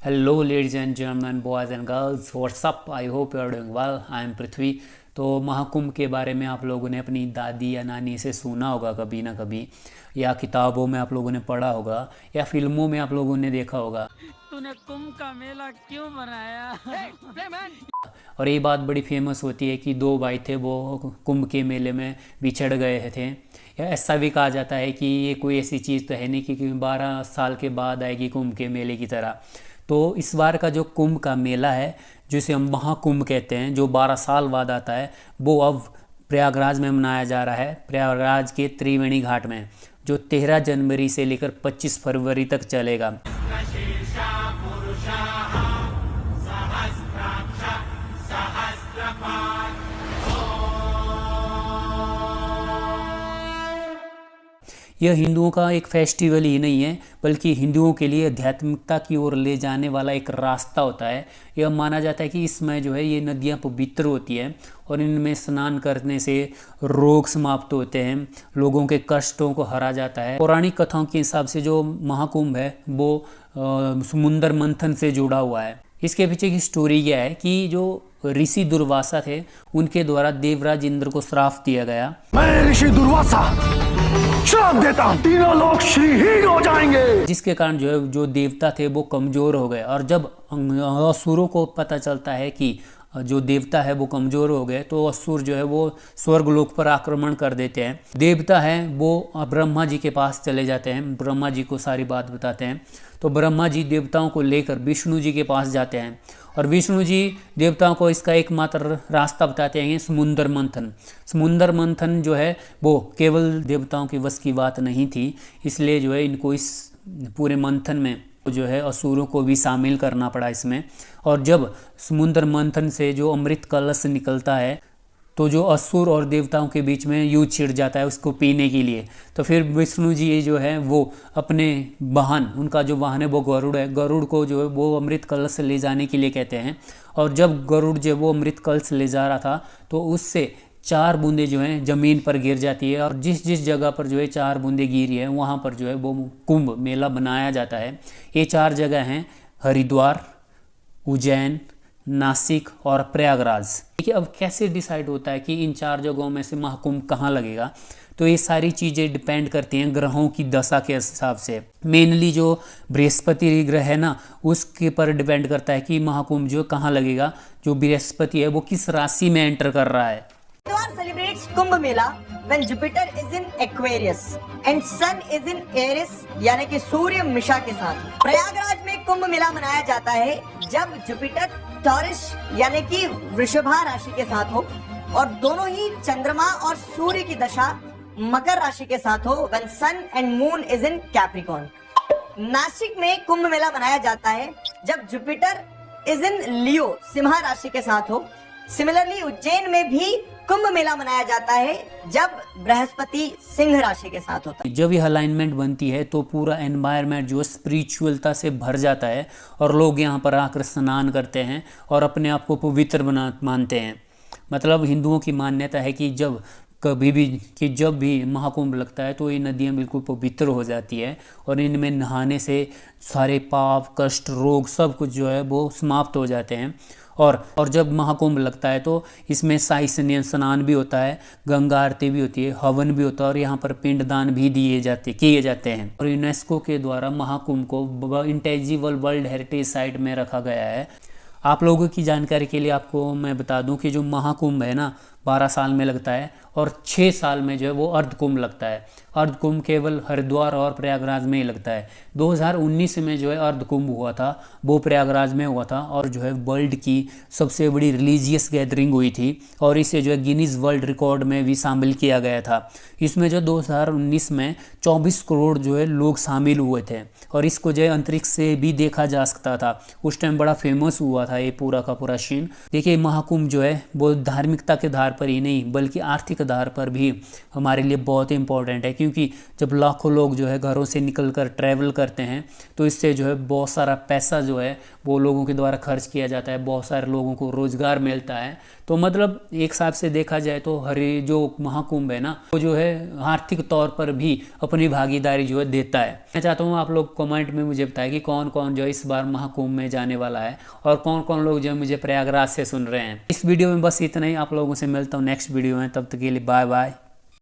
Hello, ladies and gentlemen, boys and girls. What's up? I hope you are doing well. I am पृथ्वी। तो महाकुंभ के बारे में आप लोगों ने अपनी दादी या नानी से सुना होगा कभी ना कभी, या किताबों में आप लोगों ने पढ़ा होगा, या फिल्मों में आप लोगों ने देखा होगा। तूने कुंभ का मेला क्यों बनाया? और ये बात बड़ी फेमस होती है कि दो भाई थे, वो कुंभ के मेले में बिछड़ गए थे। या ऐसा भी कहा जाता है कि ये कोई ऐसी चीज़ तो है नहीं कि 12 साल के बाद आएगी कुंभ के मेले की तरह। तो इस बार का जो कुंभ का मेला है, जिसे हम महाकुंभ कहते हैं, जो 12 साल बाद आता है, वो अब प्रयागराज में मनाया जा रहा है। प्रयागराज के त्रिवेणी घाट में, जो 13 जनवरी से लेकर 25 फरवरी तक चलेगा। यह हिंदुओं का एक फेस्टिवल ही नहीं है, बल्कि हिंदुओं के लिए आध्यात्मिकता की ओर ले जाने वाला एक रास्ता होता है। यह माना जाता है कि इसमें जो है ये नदियाँ पवित्र होती हैं और इनमें स्नान करने से रोग समाप्त होते हैं, लोगों के कष्टों को हरा जाता है। पौराणिक कथाओं के हिसाब से जो महाकुंभ है वो समुद्र मंथन से जुड़ा हुआ है। इसके पीछे की स्टोरी क्या है कि जो ऋषि दुर्वासा थे, उनके द्वारा देवराज इंद्र को श्राप दिया गया। मैं ऋषि दुर्वासा श्राप देता हूं, तीनों लोग श्रीहीन हो जाएंगे। जिसके कारण जो देवता थे वो कमजोर हो गए। और जब असुरों को पता चलता है कि जो देवता है वो कमजोर हो गए, तो असुर जो है वो स्वर्गलोक पर आक्रमण कर देते हैं। देवता है वो ब्रह्मा जी के पास चले जाते हैं, ब्रह्मा जी को सारी बात बताते हैं। तो ब्रह्मा जी देवताओं को लेकर विष्णु जी के पास जाते हैं और विष्णु जी देवताओं को इसका एकमात्र रास्ता बताते हैं, समुद्र मंथन। समुद्र मंथन जो है वो केवल देवताओं की बस की बात नहीं थी, इसलिए जो है इनको इस पूरे मंथन में जो है असुरों को भी शामिल करना पड़ा इसमें। और जब समुद्र मंथन से जो अमृत कलश निकलता है, तो जो असुर और देवताओं के बीच में युद्ध छिड़ जाता है उसको पीने के लिए। तो फिर विष्णु जी जो है वो अपने वाहन, उनका जो वाहन है वो गरुड़ है, गरुड़ को जो है वो अमृत कलश ले जाने के लिए कहते हैं। और जब गरुड़ जो वो अमृत कलश ले जा रहा था, तो उससे 4 बूंदें जो हैं ज़मीन पर गिर जाती है। और जिस जिस जगह पर जो है 4 बूंदें गिरी है, वहाँ पर जो है वो कुंभ मेला बनाया जाता है। ये 4 जगह हैं: हरिद्वार, उज्जैन, नासिक और प्रयागराज। देखिए अब कैसे डिसाइड होता है कि इन 4 जगहों में से महाकुंभ कहाँ लगेगा। तो ये सारी चीज़ें डिपेंड करती हैं ग्रहों की दशा के हिसाब से। मेनली जो बृहस्पति ग्रह है ना, उसके पर डिपेंड करता है कि महाकुंभ जो कहाँ लगेगा। जो बृहस्पति है वो किस राशि में एंटर कर रहा है। Celebrates Kumbh Mela when Jupiter is in Aquarius and Sun is in Aries, यानी कि सूर्य मिशा के साथ। प्रयागराज में कुंभ मेला मनाया जाता है जब जुपिटर टॉरस यानी कि वृषभा राशि के साथ हो और दोनों ही चंद्रमा और सूर्य की दशा मकर राशि के साथ हो, when Sun and Moon is in Capricorn। Nashik में कुंभ मेला मनाया जाता है जब जुपिटर इज इन लियो सिंह राशि के साथ हो। सिमिलरली उज्जैन में भी कुंभ मेला मनाया जाता है जब बृहस्पति सिंह राशि के साथ होता है। जब ये अलाइनमेंट बनती है तो पूरा एनवायरनमेंट जो स्पिरिचुअलता से भर जाता है और लोग यहाँ पर आकर स्नान करते हैं और अपने आप को पवित्र मानते हैं। मतलब हिंदुओं की मान्यता है कि जब भी महाकुंभ लगता है तो ये नदियाँ बिल्कुल पवित्र हो जाती है और इनमें नहाने से सारे पाप, कष्ट, रोग सब कुछ जो है वो समाप्त हो जाते हैं। और जब महाकुंभ लगता है तो इसमें शाही स्नान भी होता है, गंगा आरती भी होती है, हवन भी होता है और यहाँ पर पिंडदान भी किए जाते हैं। और यूनेस्को के द्वारा महाकुंभ को इंटेंजिबल वर्ल्ड हेरिटेज साइट में रखा गया है। आप लोगों की जानकारी के लिए आपको मैं बता दूं कि जो महाकुंभ है ना 12 साल में लगता है और 6 साल में जो है वो अर्धकुंभ लगता है। अर्धकुंभ केवल हरिद्वार और प्रयागराज में ही लगता है। 2019 में जो है अर्धकुंभ हुआ था, वो प्रयागराज में हुआ था और जो है वर्ल्ड की सबसे बड़ी रिलीजियस गैदरिंग हुई थी और इसे जो है गिनीज वर्ल्ड रिकॉर्ड में भी शामिल किया गया था। इसमें जो 2019 में 24 करोड़ जो है लोग शामिल हुए थे और इसको जो है अंतरिक्ष से भी देखा जा सकता था। उस टाइम बड़ा फेमस हुआ था ये पूरा का पूरा सीन। देखिए महाकुंभ जो है वो धार्मिकता के आधार पर ही नहीं बल्कि आर्थिक आधार पर भी हमारे लिए बहुत इंपॉर्टेंट है, क्योंकि जब लाखों लोग जो है घरों से निकल कर ट्रैवल करते हैं तो इससे जो है बहुत सारा पैसा जो है वो लोगों के द्वारा खर्च किया जाता है, बहुत सारे लोगों को रोज़गार मिलता है। तो मतलब एक हिसाब से देखा जाए तो जो महाकुंभ है ना, वो जो है आर्थिक तौर पर भी अपनी भागीदारी जो है देता है। मैं चाहता हूँ आप लोग कमेंट में मुझे बताएं कि कौन कौन जो है इस बार महाकुंभ में जाने वाला है और कौन कौन लोग जो है मुझे प्रयागराज से सुन रहे हैं। इस वीडियो में बस इतना ही, आप लोगों से मिलता हूँ नेक्स्ट वीडियो में, तब तक के लिए बाय बाय।